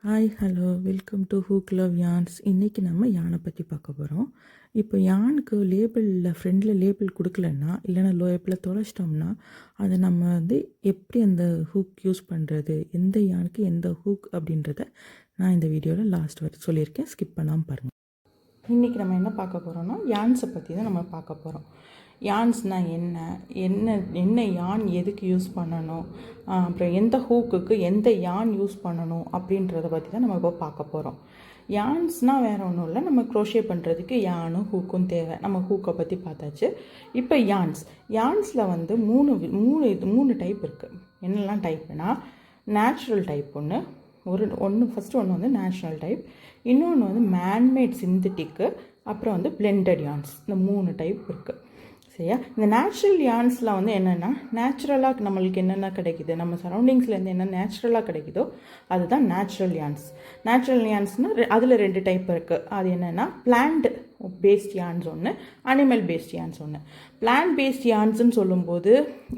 Hi hello welcome to hook love yarns. இன்றைக்கி நம்ம யானை பற்றி பார்க்க போகிறோம். இப்போ யானுக்கு லேபிளில் ஃப்ரெண்டில் லேபிள் கொடுக்கலன்னா இல்லைனா லேபிளில் தொலைச்சிட்டோம்னா அதை நம்ம எப்படி அந்த ஹூக் யூஸ் பண்ணுறது, எந்த யானுக்கு எந்த ஹூக் அப்படின்றத நான் இந்த வீடியோவில் லாஸ்ட் வரை சொல்லியிருக்கேன். ஸ்கிப் பண்ணாமல் பாருங்கள். இன்றைக்கி நம்ம என்ன பார்க்க போகிறோம்னா யான்ஸை பற்றி தான் நம்ம பார்க்க போகிறோம். யான்ஸ்னால் என்ன என்ன என்ன யான் எதுக்கு யூஸ் பண்ணணும், அப்புறம் எந்த ஹூக்குக்கு எந்த யான் யூஸ் பண்ணணும் அப்படின்றத பற்றி தான் நம்ம இப்போ பார்க்க போகிறோம். யான்ஸ்னால் வேறு ஒன்றும் இல்லை, நம்ம க்ரோஷே பண்ணுறதுக்கு யானும் ஹூக்கும் தேவை. நம்ம ஹூக்கை பற்றி பார்த்தாச்சு. இப்போ யான்ஸில் மூணு டைப் இருக்குது. என்னெல்லாம் டைப்புனா, நேச்சுரல் டைப் ஃபஸ்ட்டு ஒன்று நேச்சுரல் டைப், இன்னொன்று மேன்மேட் சிந்தட்டிக்கு, அப்புறம் பிளெண்டட் யான்ஸ். இந்த 3 டைப் இருக்குது. சரியா? இந்த நேச்சுரல் யான்ஸில் என்னென்னா, நேச்சுரலாக நம்மளுக்கு என்னென்ன கிடைக்குது, நம்ம சரௌண்டிங்ஸ்லேருந்து என்ன நேச்சுரலாக கிடைக்குதோ அதுதான் நேச்சுரல் யான்ஸ். நேச்சுரல் யான்ஸ்னால் அதில் 2 டைப் இருக்குது. அது என்னென்னா, பிளான்ட் பேஸ்ட் யான்ஸ் ஒன்று, அனிமல் பேஸ்ட் யான்ஸ் ஒன்று. பிளான்ட் பேஸ்ட் யான்ஸ்ன்னு சொல்லும்போது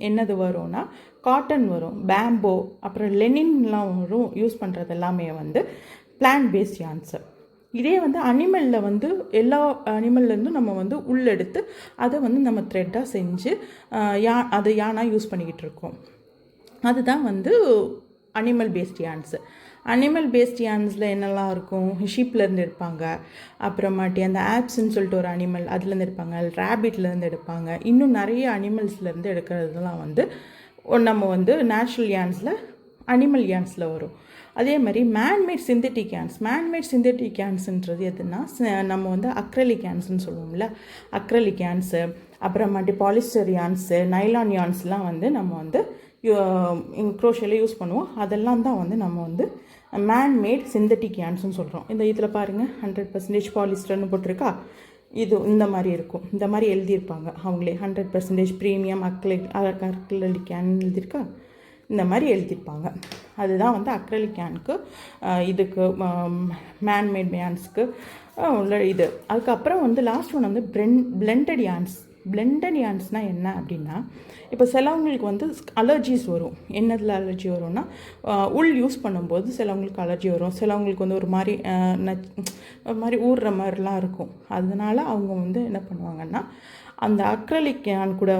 என்னது வரும்னா, காட்டன் வரும், பேம்போ, அப்புறம் லெனின்லாம் வரும். யூஸ் பண்ணுறது எல்லாமே பிளான்ட் பேஸ்ட் யான்ஸு. இதே அனிமலில் எல்லா அனிமல்லேருந்தும் நம்ம உள்ளெடுத்து அதை நம்ம த்ரெட்டாக செஞ்சு அதை யானாக யூஸ் பண்ணிக்கிட்டு இருக்கோம். அதுதான் அனிமல் பேஸ்ட் யான்ஸு. அனிமல் பேஸ்ட் யான்ஸில் என்னெல்லாம் இருக்கும், ஷீப்லேருந்து எடுப்பாங்க, அப்புறமாட்டி அந்த ஆப்ஸ்ன்னு சொல்லிட்டு ஒரு அனிமல் அதுலேருந்து எடுப்பாங்க, ரேபிட்லேருந்து எடுப்பாங்க, இன்னும் நிறைய அனிமல்ஸ்லேருந்து எடுக்கிறதுலாம் நம்ம நேச்சுரல் யான்ஸில் அனிமல் யான்ஸில் வரும். அதே மாதிரி மேன்மேட் சிந்தட்டிக் யான்ஸ்ன்றது எதுனா, நம்ம அக்ரலிக் யான்ஸ்ன்னு சொல்லுவோம்ல, அக்ரலிக் யான்ஸு, அப்புறமாட்டி பாலிஸ்டர் யான்ஸு, நைலான் யான்ஸ்லாம் நம்ம க்ரோஷேல யூஸ் பண்ணுவோம். அதெல்லாம் தான் நம்ம மேன்மேட் சிந்தட்டிக் யான்ஸ்ன்னு சொல்கிறோம். இதில் பாருங்கள், 100% பாலிஸ்டர்னு போட்டிருக்கா. இந்த மாதிரி இருக்கும், இந்த மாதிரி எழுதியிருப்பாங்க அவங்களே. 100% ப்ரீமியம் அக்ரலிக் யான் எழுதியிருக்கா, இந்த மாதிரி எழுதியிருப்பாங்க. அதுதான் அக்ரலிக் யானுக்கு, இதுக்கு மேன்மேட் யான்ஸுக்கு உள்ள இது. அதுக்கப்புறம் last one blended yarns. Blended யான்ஸ்னால் என்ன அப்படின்னா, இப்போ சிலவங்களுக்கு அலர்ஜிஸ் வரும். என்னதில் அலர்ஜி வரும்னா, உள் யூஸ் பண்ணும்போது சிலவங்களுக்கு அலர்ஜி வரும். சிலவங்களுக்கு ஒரு மாதிரி ஊறுற மாதிரிலாம் இருக்கும். அதனால அவங்க என்ன பண்ணுவாங்கன்னா, அந்த அக்ரலிக் யான் கூட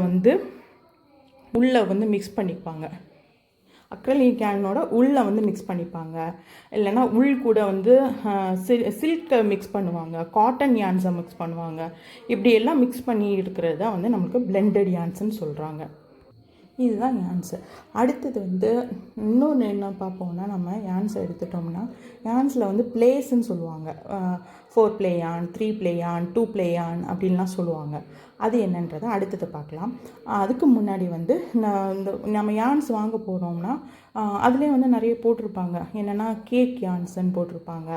உள்ளே மிக்ஸ் பண்ணிப்பாங்க. அக்ரலிக் யானோட உள்ளே மிக்ஸ் பண்ணிப்பாங்க. இல்லைன்னா உள் கூட சில்கை மிக்ஸ் பண்ணுவாங்க, காட்டன் யான்ஸை மிக்ஸ் பண்ணுவாங்க. இப்படியெல்லாம் மிக்ஸ் பண்ணி இருக்கிறது தான் நமக்கு பிளெண்டட் யான்ஸ்ன்னு சொல்கிறாங்க. இதுதான் யான்ஸு. அடுத்தது இன்னொன்று என்ன பார்ப்போம்னா, நம்ம யான்ஸை எடுத்துட்டோம்னா, யான்ஸில் பிளேஸ்ன்னு சொல்லுவாங்க. 4 பிளே யான், 3 பிளே யான், 2 பிளே யான் அப்படின்லாம் சொல்லுவாங்க. அது என்னன்றதை அடுத்தது பார்க்கலாம். அதுக்கு முன்னாடி நம்ம யான்ஸ் வாங்க போகிறோம்னா அதுலேயே நிறைய போட்டிருப்பாங்க. என்னென்னா, கேக் யான்ஸ்ன்னு போட்டிருப்பாங்க,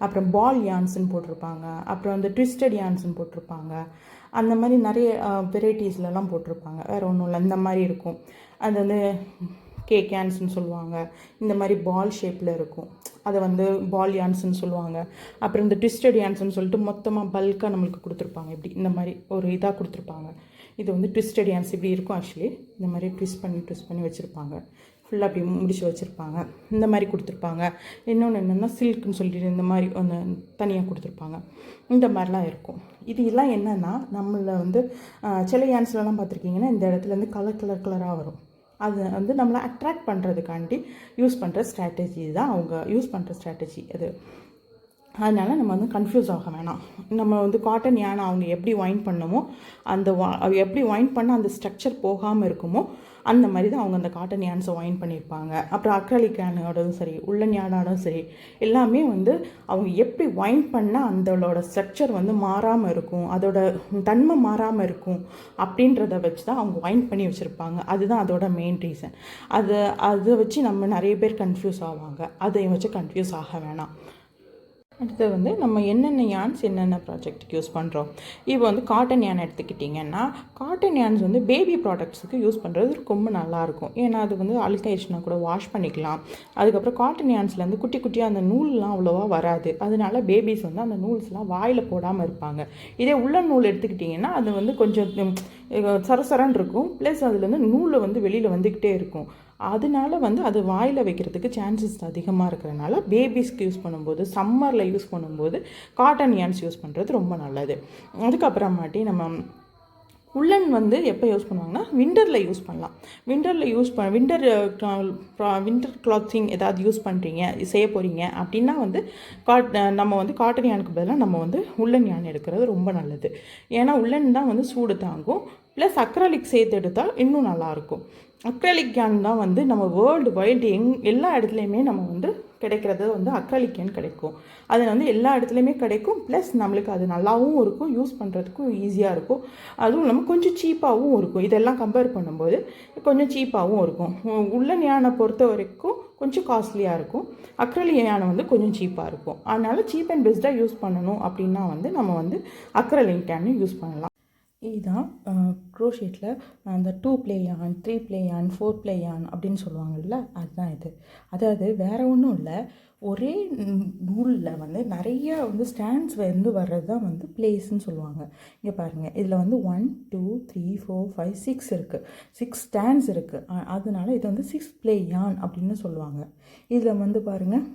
அப்புறம் பால் யான்ஸ்ன்னு போட்டிருப்பாங்க, அப்புறம் ட்விஸ்டட் யான்ஸ்ன்னு போட்டிருப்பாங்க. அந்த மாதிரி நிறைய வெரைட்டிஸ்லலாம் போட்டிருப்பாங்க. வேறு ஒன்றும் இல்லை, இந்த மாதிரி இருக்கும். அது கேக் யான்ஸ்ன்னு சொல்லுவாங்க. இந்த மாதிரி பால் ஷேப்பில் இருக்கும், அதை பால் யான்ஸ்ன்னு சொல்லுவாங்க. அப்புறம் ட்விஸ்டட் யான்ஸ்ன்னு சொல்லிட்டு மொத்தமாக பல்காக நம்மளுக்கு கொடுத்துருப்பாங்க. இப்படி இந்த மாதிரி ஒரு இதாக கொடுத்துருப்பாங்க. இது ட்விஸ்டட் யான்ஸ் இப்படி இருக்கும். ஆக்சுவலி இந்த மாதிரி ட்விஸ்ட் பண்ணி வச்சுருப்பாங்க. ஃபுல்லாக அப்படி முடிச்சு வச்சுருப்பாங்க. இந்த மாதிரி கொடுத்துருப்பாங்க. இன்னொன்று என்னென்னா, சில்க்குன்னு சொல்லிட்டு இந்த மாதிரி தனியாக கொடுத்துருப்பாங்க. இந்த மாதிரிலாம் இருக்கும். இது எல்லாம் என்னென்னா, நம்மளை சில யான்ஸ்லலாம் பார்த்துருக்கீங்கன்னா, இந்த இடத்துலேருந்து கலராக வரும். அது நம்மளை அட்ராக்ட் பண்ணுறதுக்காண்டி யூஸ் பண்ணுற ஸ்ட்ராட்டஜி தான் அவங்க யூஸ் பண்ணுற ஸ்ட்ராட்டஜி அது. அதனால் நம்ம கன்ஃபியூஸ் ஆக வேணாம். நம்ம காட்டன் யானை அவங்க எப்படி வைண்ட் பண்ணமோ, எப்படி வைண்ட் பண்ணால் அந்த ஸ்ட்ரக்சர் போகாமல் இருக்குமோ அந்த மாதிரி தான் அவங்க அந்த காட்டன் யான்ஸை வைண்ட் பண்ணியிருப்பாங்க. அப்புறம் அக்ரலிக் யானோடதும் சரி, உள்ளன் யானோடும் சரி, எல்லாமே அவங்க எப்படி வைண்ட் பண்ணால் அதோட ஸ்ட்ரக்சர் மாறாமல் இருக்கும், அதோட தன்மை மாறாமல் இருக்கும் அப்படின்றத வச்சு தான் அவங்க வைண்ட் பண்ணி வச்சுருப்பாங்க. அதுதான் அதோட மெயின் ரீசன். அதை வச்சு நம்ம நிறைய பேர் கன்ஃபியூஸ் ஆவாங்க. அதை வச்சு கன்ஃபியூஸ் ஆக வேணாம். அடுத்து நம்ம என்னென்ன யான்ஸ் என்னென்ன ப்ராஜெக்ட்டுக்கு யூஸ் பண்ணுறோம். இப்போ காட்டன் யான் எடுத்துக்கிட்டிங்கன்னா, காட்டன் யான்ஸ் பேபி ப்ராடக்ட்ஸுக்கு யூஸ் பண்ணுறது ரொம்ப நல்லாயிருக்கும். ஏன்னா அது அழுக்காயிடுச்சுன்னா கூட வாஷ் பண்ணிக்கலாம். அதுக்கப்புறம் காட்டன் யான்ஸ்லேருந்து குட்டி குட்டியாக அந்த நூல்லாம் அவ்வளோவா வராது. அதனால பேபிஸ் அந்த நூல்ஸ்லாம் வாயில் போடாமல் இருப்பாங்க. இதே உள்ள நூல் எடுத்துக்கிட்டிங்கன்னா அது கொஞ்சம் சரசரன்னு இருக்கும். ப்ளஸ் அதுலேருந்து நூல் வெளியில் வந்துக்கிட்டே இருக்கும். அதனால வந்து அது வாயில் வைக்கிறதுக்கு சான்சஸ் அதிகமாக இருக்கிறனால பேபிஸ்க்கு யூஸ் பண்ணும்போது, சம்மரில் யூஸ் பண்ணும்போது காட்டன் யான்ஸ் யூஸ் பண்ணுறது ரொம்ப நல்லது. அதுக்கப்புறமாட்டி நம்ம உள்ளன் வந்து எப்போ யூஸ் பண்ணுவாங்கன்னா விண்டரில் யூஸ் பண்ணலாம். விண்டர் கிளாத்திங் ஏதாவது யூஸ் பண்ணுறீங்க, செய்ய போகிறீங்க அப்படின்னா வந்து நம்ம வந்து காட்டன் யானுக்கு பதிலாக நம்ம வந்து உள்ளன் யான் எடுக்கிறது ரொம்ப நல்லது. ஏன்னா உள்ளன் தான் வந்து சூடு தாங்கும். ப்ளஸ் அக்ரலிக் சேர்த்து எடுத்தால் இன்னும் நல்லாயிருக்கும். அக்ரலிக் யான் தான் வந்து நம்ம வேர்ல்டு வைல்டு எல்லா இடத்துலையுமே நம்ம வந்து கிடைக்கிறது வந்து அக்ரலிக் யான் கிடைக்கும். அது வந்து எல்லா இடத்துலையுமே கிடைக்கும். ப்ளஸ் நம்மளுக்கு அது நல்லாவும் இருக்கும், யூஸ் பண்ணுறதுக்கும் ஈஸியாக இருக்கும். அதுவும் இல்லாமல் கொஞ்சம் சீப்பாகவும் இருக்கும். இதெல்லாம் கம்பேர் பண்ணும்போது கொஞ்சம் சீப்பாகவும் இருக்கும். உள்ளன் யானை பொறுத்த வரைக்கும் கொஞ்சம் காஸ்ட்லியாக இருக்கும். அக்ரலிக் யானை வந்து கொஞ்சம் சீப்பாக இருக்கும். அதனால் சீப் அண்ட் பெஸ்ட்டாக யூஸ் பண்ணணும் அப்படின்னா வந்து நம்ம வந்து அக்ரலிக் யானை யூஸ் பண்ணலாம். இதுதான் க்ரோஷேட்டில் அந்த 2 ப்ளே யான், 3 ப்ளே யான், 4 ப்ளே யான் அப்படின்னு சொல்லுவாங்கள்ல, அதுதான் இது. அதாவது வேறு ஒன்றும் இல்லை, ஒரே நூலில் வந்து நிறைய வந்து ஸ்டாண்ட்ஸ் வந்து வர்றது தான் வந்து ப்ளேஸ்ன்னு சொல்லுவாங்க. இங்கே பாருங்கள், இதில் வந்து 1 2 3 4 5 6 இருக்குது. 6 ஸ்டாண்ட்ஸ் இருக்குது. அதனால இது வந்து 6 ப்ளே யான் அப்படின்னு சொல்லுவாங்க. இதில் வந்து பாருங்கள்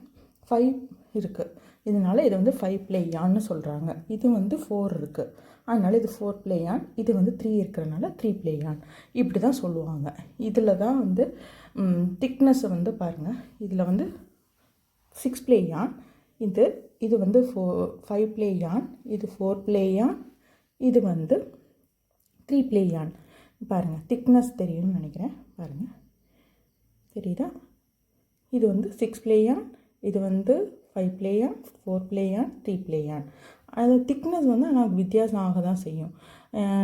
5 இருக்குது. இதனால் இது வந்து 5 ப்ளே யான்னு சொல்கிறாங்க. இது வந்து 4 இருக்குது, அதனால் இது 4 ப்ளே யான். இது வந்து 3 இருக்கிறனால 3 ப்ளே யான், இப்படி தான் சொல்லுவாங்க. இதில் தான் வந்து திக்னஸை வந்து பாருங்கள், இதில் வந்து 6 ப்ளே யான், இது வந்து 5 ப்ளே யான், இது 4 ப்ளே யான், இது வந்து 3 ப்ளே யான். பாருங்கள், திக்னஸ் தெரியும்னு நினைக்கிறேன். பாருங்கள், தெரியுதா? இது வந்து 6 ப்ளே யான், இது வந்து 5 ப்ளே யான், 4 ப்ளே யான், 3 ப்ளே யான். அது திக்னஸ் வந்து ஆனால் வித்தியாசம் ஆக தான் செய்யும்.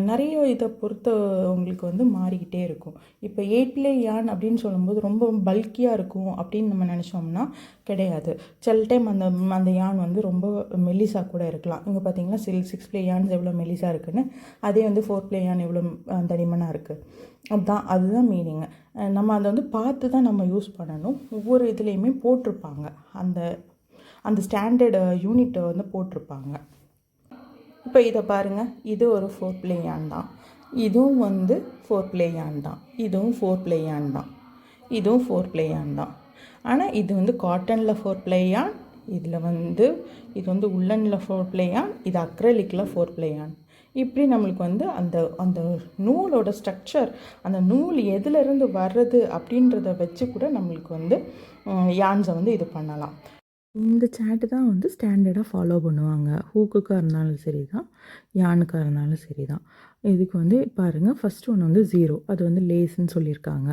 நிறைய இதை பொறுத்த உங்களுக்கு வந்து மாறிக்கிட்டே இருக்கும். இப்போ 8 ப்ளே யான் அப்படின்னு சொல்லும்போது ரொம்ப பல்கியாக இருக்கும் அப்படின்னு நம்ம நினச்சோம்னா கிடையாது. சில டைம் அந்த யான் வந்து ரொம்ப மெல்லிசாக கூட இருக்கலாம். இங்கே பார்த்தீங்கன்னா 6 ப்ளே யான்ஸ் எவ்வளோ மெல்லிசாக இருக்குதுன்னு, அதே வந்து 4 ப்ளே யான் எவ்வளோ தடிமனாக இருக்குது. அதுதான் மீனிங்கு. நம்ம அதை வந்து பார்த்து தான் நம்ம யூஸ் பண்ணணும். ஒவ்வொரு இதுலேயுமே போட்டிருப்பாங்க, அந்த ஸ்டாண்டர்டு யூனிட்டை வந்து போட்டிருப்பாங்க. இப்போ இதை பாருங்கள், இது ஒரு 4 ப்ளே யான் தான், இதுவும் வந்து 4 ப்ளே யான் தான், இதுவும் 4 ப்ளே யான் தான், இதுவும் 4 ப்ளே யான் தான். ஆனால் இது வந்து காட்டனில் 4 ப்ளே யான், இது வந்து உள்ளனில் 4 ப்ளே யான், இது அக்ரலிக்கில் 4 ப்ளே யான். இப்படி நம்மளுக்கு வந்து அந்த நூலோட ஸ்ட்ரக்சர், அந்த நூல் எதுலேருந்து வர்றது அப்படின்றத வச்சு கூட நம்மளுக்கு வந்து யான்ஸை வந்து இது பண்ணலாம். இந்த சார்ட்டு தான் வந்து ஸ்டாண்டர்டாக ஃபாலோ பண்ணுவாங்க. ஹூக்குக்காக இருந்தாலும் சரி தான், யானுக்காக இருந்தாலும் சரி தான். இதுக்கு வந்து பாருங்கள், ஃபஸ்ட்டு ஒன்று வந்து 0, அது வந்து லேஸ்ன்னு சொல்லியிருக்காங்க.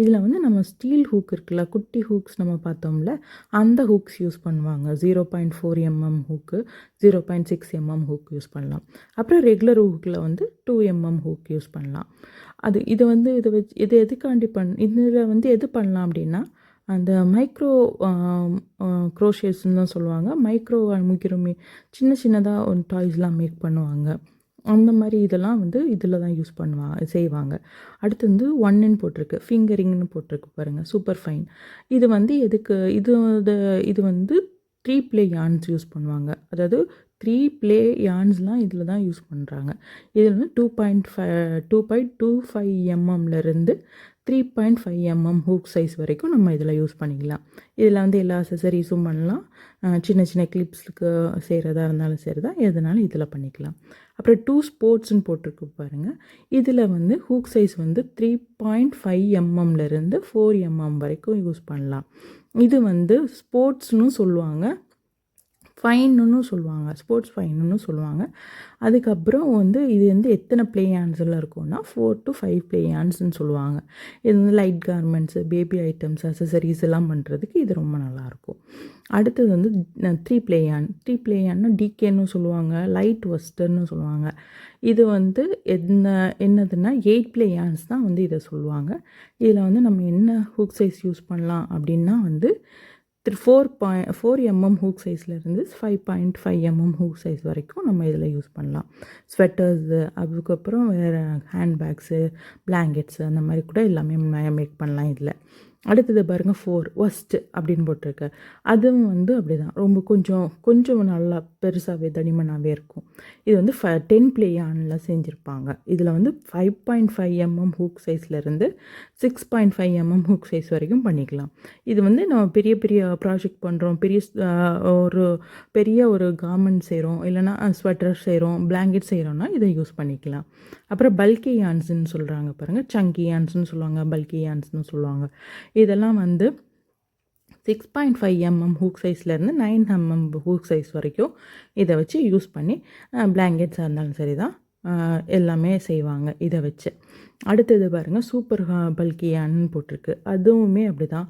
இதில் வந்து நம்ம ஸ்டீல் ஹூக் இருக்குல்ல, குட்டி ஹூக்ஸ் நம்ம பார்த்தோம்ல, அந்த ஹூக்ஸ் யூஸ் பண்ணுவாங்க. 0.4 mm hook, 0.6 mm hook use பண்ணலாம். அப்புறம் ரெகுலர் ஹூக்கில் வந்து 2 mm ஹூக் யூஸ் பண்ணலாம். இது எதுக்காண்டி இதில் வந்து எது பண்ணலாம் அப்படின்னா, அந்த மைக்ரோ க்ரோஷேட்ஸ்ன்னு தான் சொல்லுவாங்க. மைக்ரோ முக்கியமே சின்னதாக ஒரு டாய்ஸ்லாம் மேக் பண்ணுவாங்க. அந்த மாதிரி இதெல்லாம் வந்து இதில் தான் யூஸ் செய்வாங்க. அடுத்து வந்து 1ன்னு போட்டிருக்கு, ஃபிங்கரிங்னு போட்டிருக்கு பாருங்கள், சூப்பர் ஃபைன். இது வந்து எதுக்கு, இது வந்து 3 ப்ளே யான்ஸ் யூஸ் பண்ணுவாங்க. அதாவது 3 ப்ளே யான்ஸ்லாம் இதில் தான் யூஸ் பண்ணுறாங்க. இதில் வந்து 2.25 mmலேருந்து 3.5 mm ஹூக் சைஸ் வரைக்கும் நம்ம இதில் யூஸ் பண்ணிக்கலாம். இதில் வந்து எல்லா அசசரிஸும் பண்ணலாம். சின்ன கிளிப்ஸுக்கு செய்கிறதா இருந்தாலும் சரி தான், எதுனாலும் இதில் பண்ணிக்கலாம். அப்புறம் 2 ஸ்போர்ட்ஸ்ன்னு போட்டிருக்கு பாருங்கள். இதில் வந்து ஹூக் சைஸ் வந்து 3.5 mmலேருந்து 4 mm வரைக்கும் யூஸ் பண்ணலாம். இது வந்து ஸ்போர்ட்ஸ்னு சொல்லுவாங்க, ஃபைன்னு சொல்லுவாங்க, ஸ்போர்ட்ஸ் ஃபைன்னு சொல்லுவாங்க. அதுக்கப்புறம் வந்து இது வந்து எத்தனை ப்ளே யான்ஸில் இருக்கும்னா 4 to 5 ப்ளே யான்ஸ்ன்னு சொல்லுவாங்க. இது வந்து லைட் கார்மெண்ட்ஸு, பேபி ஐட்டம்ஸ், அசசரிஸ் எல்லாம் பண்ணுறதுக்கு இது ரொம்ப நல்லாயிருக்கும். அடுத்தது வந்து 3 ப்ளே யான். 3 ப்ளே யான்னா டிகேன்னு சொல்லுவாங்க, லைட் வெஸ்டர்ன்னு சொல்லுவாங்க. இது வந்து என்னதுன்னா 8 ப்ளே யான்ஸ் தான் வந்து இதை சொல்லுவாங்க. இதில் வந்து நம்ம என்ன ஹூக் சைஸ் யூஸ் பண்ணலாம் அப்படின்னா வந்து 4 mm ஹூக் சைஸ்லேருந்து 5.5 mm ஹூக் சைஸ் வரைக்கும் நம்ம இதில் யூஸ் பண்ணலாம். ஸ்வெட்டர்ஸு, அதுக்கப்புறம் வேறு ஹேண்ட்பேக்ஸு, பிளாங்கெட்ஸு, அந்த மாதிரி கூட எல்லாமே மேக் பண்ணலாம் இதில். அடுத்தது பாருங்கள் 4 ஒஸ்ட்டு அப்படின்னு போட்டிருக்கு. அதுவும் வந்து அப்படி தான் ரொம்ப கொஞ்சம் நல்லா பெருசாகவே தடிமனாகவே இருக்கும். இது வந்து 10 ப்ளே யானில் செஞ்சுருப்பாங்க. இதில் வந்து 5.5 ஹூக் சைஸ்லேருந்து 6.5 ஹூக் சைஸ் வரைக்கும் பண்ணிக்கலாம். இது வந்து நம்ம பெரிய பெரிய ப்ராஜெக்ட் பண்ணுறோம், பெரிய ஒரு கார்மெண்ட் செய்கிறோம், இல்லைனா ஸ்வெட்டர் செய்கிறோம், பிளாங்கெட் செய்கிறோன்னா இதை யூஸ் பண்ணிக்கலாம். அப்புறம் பல்கி யான்ஸ்ன்னு சொல்கிறாங்க பாருங்கள், சங்கி யான்ஸ்ன்னு சொல்லுவாங்க, பல்கி யான்ஸ்ன்னு சொல்லுவாங்க. இதெல்லாம் வந்து 6.5 ஹூக் சைஸ்லேருந்து 9 ஹூக் சைஸ் வரைக்கும் இதை வச்சு யூஸ் பண்ணி பிளாங்கெட்ஸாக இருந்தாலும் சரி தான் எல்லாமே செய்வாங்க இதை வச்சு. அடுத்தது பாருங்கள் சூப்பர் பல்கியான்னு போட்டிருக்கு. அதுவுமே அப்படி தான்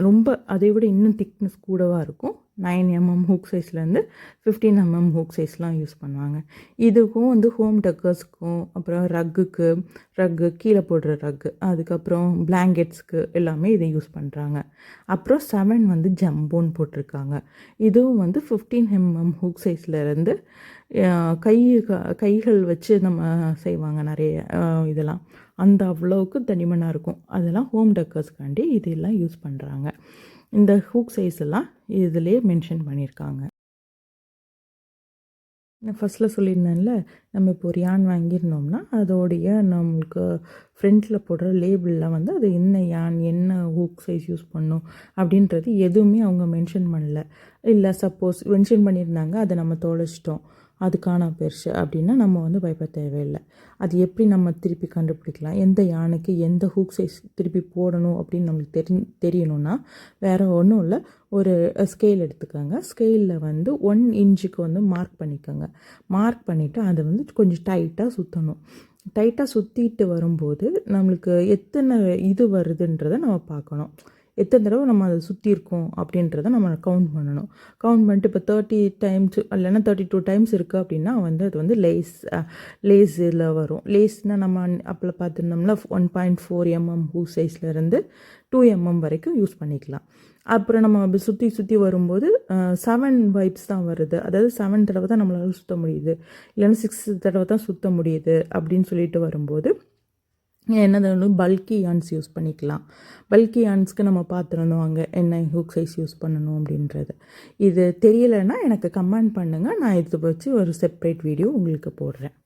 ரொம்ப அதை விட இன்னும் திக்னஸ் கூடவாக இருக்கும். 9 ஹூக் சைஸ்லேருந்து 15 ஹூக் சைஸ்லாம் யூஸ் பண்ணுவாங்க. இதுக்கும் வந்து ஹோம் டெக்கர்ஸ்க்கும், அப்புறம் ரக்கு கீழே போடுற ரக்கு, அதுக்கப்புறம் பிளாங்கெட்ஸ்க்கு எல்லாமே இதை யூஸ் பண்ணுறாங்க. அப்புறம் 7 வந்து ஜம்போன்னு போட்டிருக்காங்க. இதுவும் வந்து 15 ஹூக் சைஸ்லேருந்து கைகள் வச்சு நம்ம செய்வாங்க நிறைய இதெல்லாம். அந்த அவ்வளோவுக்கு தடிமனாக இருக்கும். அதெல்லாம் ஹோம் டெக்கர்ஸ்க்காண்டி இதெல்லாம் யூஸ் பண்ணுறாங்க. இந்த ஹூக் சைஸ் எல்லாம் இதிலே மென்ஷன் பண்ணியிருக்காங்க. நான் ஃபஸ்ட்டில் சொல்லியிருந்தேன்ல, நம்ம இப்போ ஒரு யான் வாங்கியிருந்தோம்னா அதோடைய நம்மளுக்கு ஃப்ரண்ட்டில் போடுற லேபிளில் வந்து அது என்ன யான், என்ன ஹூக் சைஸ் யூஸ் பண்ணும் அப்படின்றது எதுவுமே அவங்க மென்ஷன் பண்ணல. இல்லை சப்போஸ் மென்ஷன் பண்ணியிருந்தாங்க, அதை நம்ம தொலைச்சிட்டோம், அதுக்கான பெருசு அப்படின்னா நம்ம வந்து பயப்பட தேவையில்லை. அது எப்படி நம்ம திருப்பி கண்டுபிடிக்கலாம், எந்த யானைக்கு எந்த ஹூக் சைஸ் திருப்பி போடணும் அப்படின்னு நம்மளுக்கு தெரியணும்னா வேறு ஒன்றும் இல்லை, ஒரு ஸ்கேல் எடுத்துக்கோங்க. ஸ்கேலில் வந்து 1 இன்ச்சுக்கு வந்து மார்க் பண்ணிக்கோங்க. மார்க் பண்ணிவிட்டு அதை வந்து கொஞ்சம் டைட்டாக சுற்றணும். டைட்டாக சுற்றிட்டு வரும்போது நம்மளுக்கு எத்தனை இது வருதுன்றதை நம்ம பார்க்கணும். எத்தனை தடவை நம்ம அதை சுற்றிருக்கோம் அப்படின்றத நம்ம கவுண்ட் பண்ணணும். கவுண்ட் பண்ணிட்டு இப்போ 30 டைம்ஸ் இல்லைன்னா 32 டைம்ஸ் இருக்குது அப்படின்னா வந்து அது வந்து லேஸில் வரும். லேஸ்னால் நம்ம அப்போ பார்த்துருந்தோம்னா 1.4 ஹூக் சைஸ்லேருந்து 2 வரைக்கும் யூஸ் பண்ணிக்கலாம். அப்புறம் நம்ம அப்படி சுற்றி வரும்போது 7 வைப்ஸ் தான் வருது, அதாவது 7 தடவை தான் நம்மளால் சுற்ற முடியுது, இல்லைன்னா 6 தடவை தான் சுற்ற முடியுது அப்படின்னு சொல்லிட்டு வரும்போது என்னது பல்கி யான்ஸ் யூஸ் பண்ணிக்கலாம். பல்கி யான்ஸ்க்கு நம்ம பார்த்துருந்தோம் அங்கே என்ன ஹூக் சைஸ் யூஸ் பண்ணணும் அப்படின்றது. இது தெரியலைன்னா எனக்கு கமெண்ட் பண்ணுங்கள், நான் இதை வச்சு ஒரு செப்பரேட் வீடியோ உங்களுக்கு போடுறேன்.